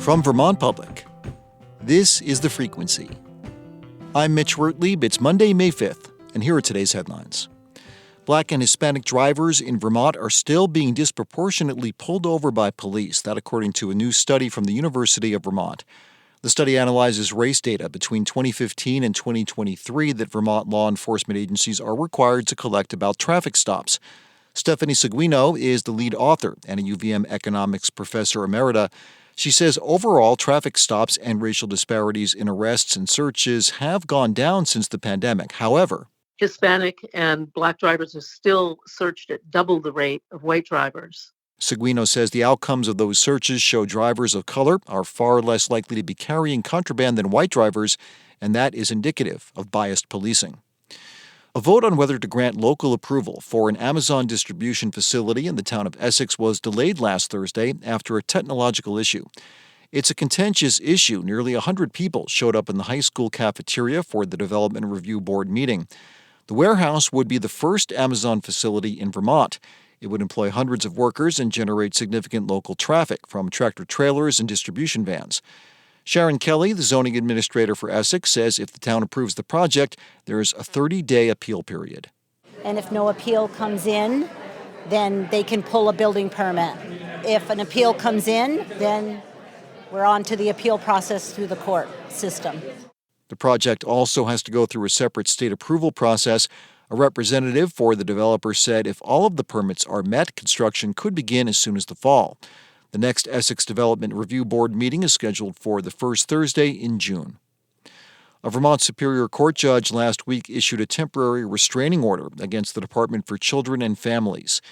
From Vermont Public, this is The Frequency. I'm Mitch Wertlieb. It's Monday, May 5th, and here are today's headlines. Black and Hispanic drivers in Vermont are still being disproportionately pulled over by police, that according to a new study from the University of Vermont. The study analyzes race data between 2015 and 2023 that Vermont law enforcement agencies are required to collect about traffic stops. Stephanie Seguino is the lead author and a UVM economics professor emerita. She says overall traffic stops and racial disparities in arrests and searches have gone down since the pandemic. However, Hispanic and Black drivers are still searched at double the rate of white drivers. Seguino says the outcomes of those searches show drivers of color are far less likely to be carrying contraband than white drivers, and that is indicative of biased policing. A vote on whether to grant local approval for an Amazon distribution facility in the town of Essex was delayed last Thursday after a technological issue. It's a contentious issue. Nearly 100 people showed up in the high school cafeteria for the Development Review Board meeting. The warehouse would be the first Amazon facility in Vermont. It would employ hundreds of workers and generate significant local traffic from tractor-trailers and distribution vans. Sharon Kelly, the zoning administrator for Essex, says if the town approves the project, there is a 30-day appeal period. And if no appeal comes in, then they can pull a building permit. If an appeal comes in, then we're on to the appeal process through the court system. The project also has to go through a separate state approval process. A representative for the developer said if all of the permits are met, construction could begin as soon as the fall. The next Essex Development Review Board meeting is scheduled for the first Thursday in June. A Vermont Superior Court judge last week issued a temporary restraining order against the Department for Children and Families.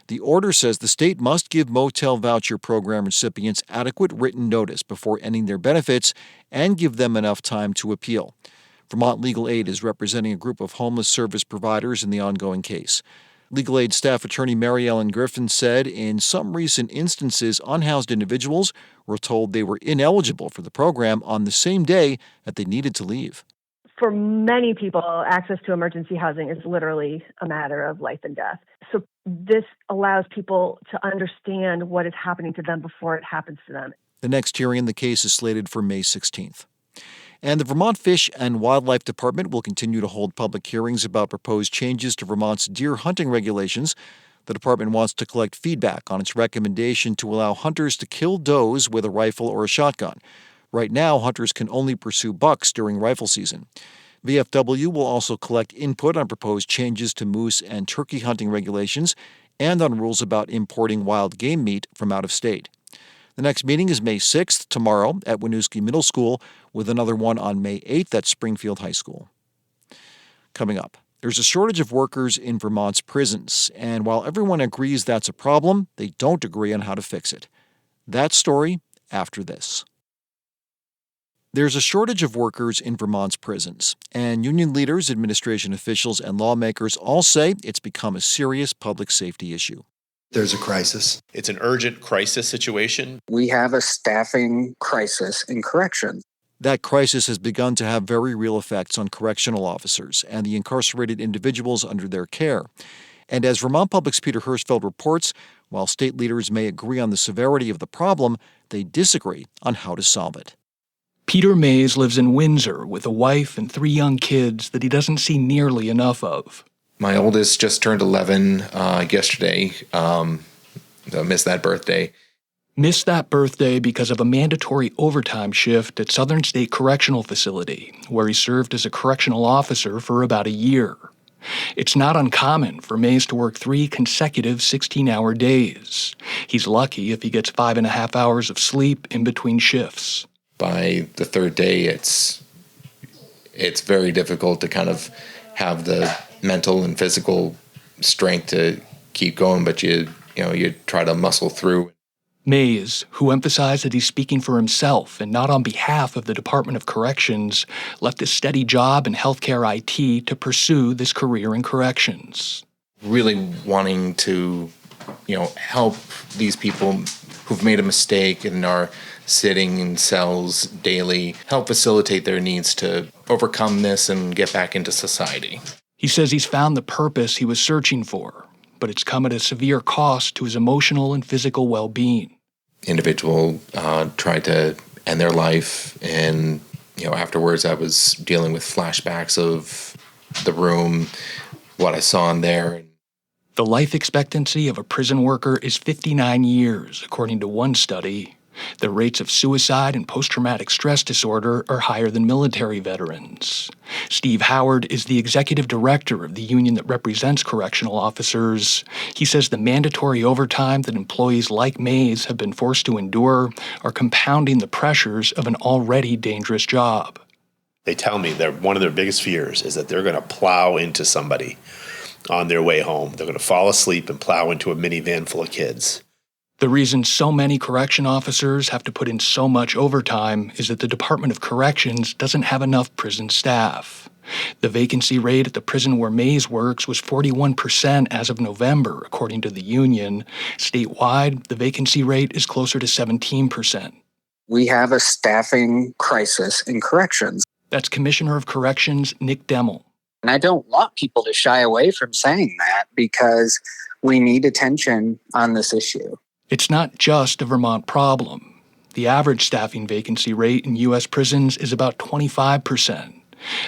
The order says the state must give motel voucher program recipients adequate written notice before ending their benefits and give them enough time to appeal. Vermont Legal Aid is representing a group of homeless service providers in the ongoing case. Legal Aid staff attorney Mary Ellen Griffin said in some recent instances, unhoused individuals were told they were ineligible for the program on the same day that they needed to leave. For many people, access to emergency housing is literally a matter of life and death. So this allows people to understand what is happening to them before it happens to them. The next hearing in the case is slated for May 16th. And the Vermont Fish and Wildlife Department will continue to hold public hearings about proposed changes to Vermont's deer hunting regulations. The department wants to collect feedback on its recommendation to allow hunters to kill does with a rifle or a shotgun. Right now, hunters can only pursue bucks during rifle season. VFW will also collect input on proposed changes to moose and turkey hunting regulations and on rules about importing wild game meat from out of state. The next meeting is May 6th, tomorrow, at Winooski Middle School, with another one on May 8th at Springfield High School. Coming up, there's a shortage of workers in Vermont's prisons, and while everyone agrees that's a problem, they don't agree on how to fix it. That story after this. There's a shortage of workers in Vermont's prisons, and union leaders, administration officials, and lawmakers all say it's become a serious public safety issue. There's a crisis. It's an urgent crisis situation. We have a staffing crisis in corrections. That crisis has begun to have very real effects on correctional officers and the incarcerated individuals under their care. And as Vermont Public's Peter Hirschfeld reports, while state leaders may agree on the severity of the problem, they disagree on how to solve it. Peter Mays lives in Windsor with a wife and 3 young kids that he doesn't see nearly enough of. My oldest just turned 11 yesterday. I missed that birthday. Missed that birthday because of a mandatory overtime shift at Southern State Correctional Facility, where he served as a correctional officer for about a year. It's not uncommon for Mays to work 3 consecutive 16-hour days. He's lucky if he gets 5.5 hours of sleep in between shifts. By the 3rd day, it's very difficult to kind of have the mental and physical strength to keep going, but you try to muscle through. Mays, who emphasized that he's speaking for himself and not on behalf of the Department of Corrections, left his steady job in healthcare IT to pursue this career in corrections. Really wanting to, help these people who've made a mistake and are sitting in cells daily, help facilitate their needs to overcome this and get back into society. He says he's found the purpose he was searching for, but it's come at a severe cost to his emotional and physical well-being. Individual tried to and their life. And, afterwards I was dealing with flashbacks of the room, what I saw in there. The life expectancy of a prison worker is 59 years, according to one study. The rates of suicide and post-traumatic stress disorder are higher than military veterans. Steve Howard is the executive director of the union that represents correctional officers. He says the mandatory overtime that employees like Mays have been forced to endure are compounding the pressures of an already dangerous job. They tell me that one of their biggest fears is that they're going to plow into somebody on their way home. They're going to fall asleep and plow into a minivan full of kids. The reason so many correction officers have to put in so much overtime is that the Department of Corrections doesn't have enough prison staff. The vacancy rate at the prison where Mays works was 41% as of November, according to the union. Statewide, the vacancy rate is closer to 17%. We have a staffing crisis in corrections. That's Commissioner of Corrections Nick Demmel. And I don't want people to shy away from saying that because we need attention on this issue. It's not just a Vermont problem. The average staffing vacancy rate in U.S. prisons is about 25%.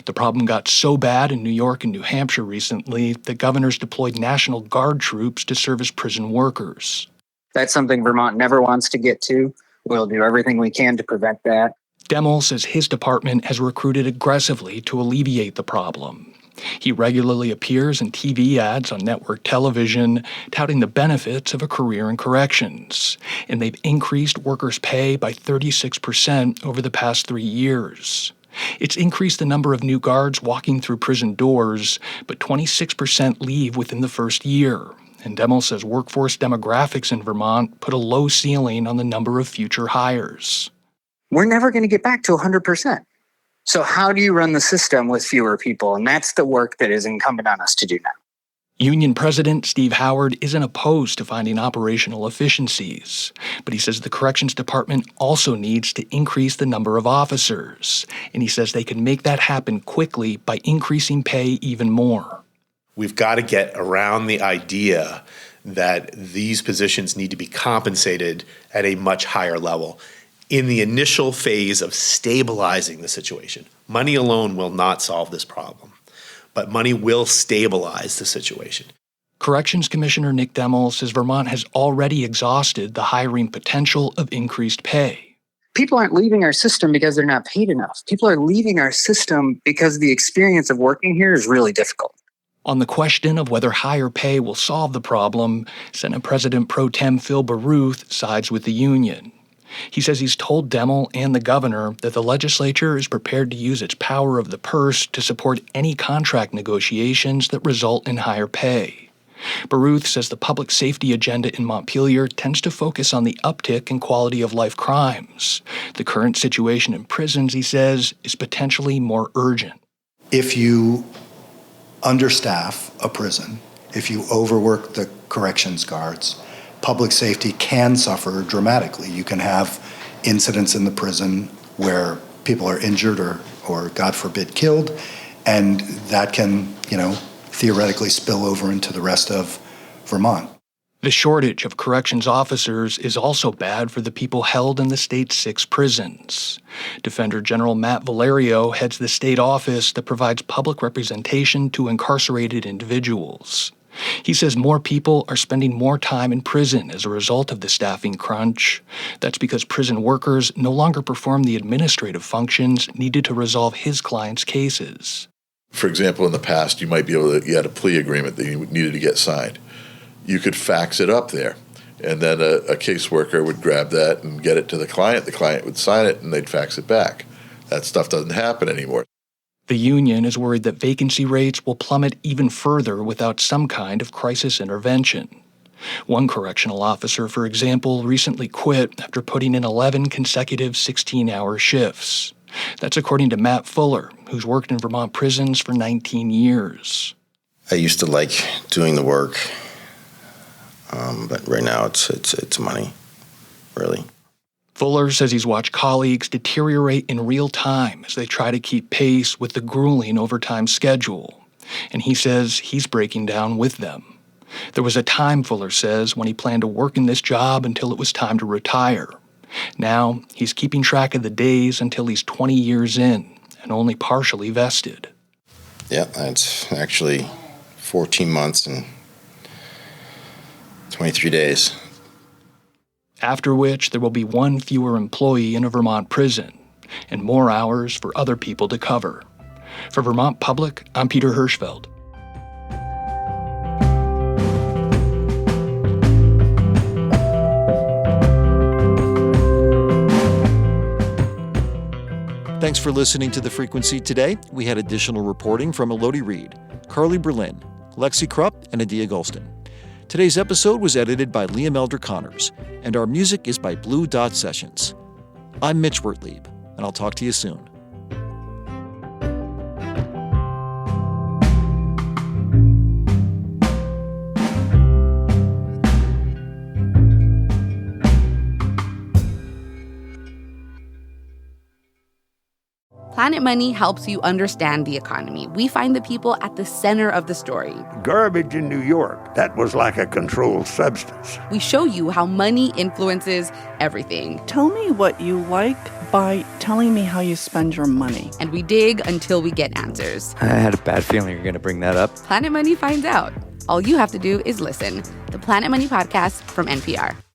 The problem got so bad in New York and New Hampshire recently that governors deployed National Guard troops to serve as prison workers. That's something Vermont never wants to get to. We'll do everything we can to prevent that. Demmel says his department has recruited aggressively to alleviate the problem. He regularly appears in TV ads on network television, touting the benefits of a career in corrections, and they've increased workers' pay by 36% over the past 3 years. It's increased the number of new guards walking through prison doors, but 26% leave within the first year. And Demmel says workforce demographics in Vermont put a low ceiling on the number of future hires. We're never going to get back to 100%. So how do you run the system with fewer people? And that's the work that is incumbent on us to do now. Union President Steve Howard isn't opposed to finding operational efficiencies, but he says the Corrections Department also needs to increase the number of officers, and he says they can make that happen quickly by increasing pay even more. We've got to get around the idea that these positions need to be compensated at a much higher level. In the initial phase of stabilizing the situation, money alone will not solve this problem, but money will stabilize the situation. Corrections Commissioner Nick Demmel says Vermont has already exhausted the hiring potential of increased pay. People aren't leaving our system because they're not paid enough. People are leaving our system because the experience of working here is really difficult. On the question of whether higher pay will solve the problem, Senate President Pro Tem Phil Baruth sides with the union. He says he's told Demmel and the governor that the legislature is prepared to use its power of the purse to support any contract negotiations that result in higher pay. Baruth says the public safety agenda in Montpelier tends to focus on the uptick in quality of life crimes. The current situation in prisons, he says, is potentially more urgent. If you understaff a prison, if you overwork the corrections guards, public safety can suffer dramatically. You can have incidents in the prison where people are injured or God forbid, killed, and that can, theoretically spill over into the rest of Vermont. The shortage of corrections officers is also bad for the people held in the state's 6 prisons. Defender General Matt Valerio heads the state office that provides public representation to incarcerated individuals. He says more people are spending more time in prison as a result of the staffing crunch. That's because prison workers no longer perform the administrative functions needed to resolve his clients' cases. For example, in the past, you might be able to, you had a plea agreement that you needed to get signed. You could fax it up there, and then a caseworker would grab that and get it to the client would sign it, and they'd fax it back. That stuff doesn't happen anymore. The union is worried that vacancy rates will plummet even further without some kind of crisis intervention. One correctional officer, for example, recently quit after putting in 11 consecutive 16-hour shifts. That's according to Matt Fuller, who's worked in Vermont prisons for 19 years. I used to like doing the work, but right now it's money, really. Fuller says he's watched colleagues deteriorate in real time as they try to keep pace with the grueling overtime schedule, and he says he's breaking down with them. There was a time, Fuller says, when he planned to work in this job until it was time to retire. Now, he's keeping track of the days until he's 20 years in and only partially vested. Yeah, that's actually 14 months and 23 days. After which, there will be one fewer employee in a Vermont prison and more hours for other people to cover. For Vermont Public, I'm Peter Hirschfeld. Thanks for listening to The Frequency today. We had additional reporting from Elodie Reed, Carly Berlin, Lexi Krupp, and Adia Golston. Today's episode was edited by Liam Elder Connors, and our music is by Blue Dot Sessions. I'm Mitch Wertlieb, and I'll talk to you soon. Planet Money helps you understand the economy. We find the people at the center of the story. Garbage in New York, that was like a controlled substance. We show you how money influences everything. Tell me what you like by telling me how you spend your money. And we dig until we get answers. I had a bad feeling you were going to bring that up. Planet Money finds out. All you have to do is listen. The Planet Money Podcast from NPR.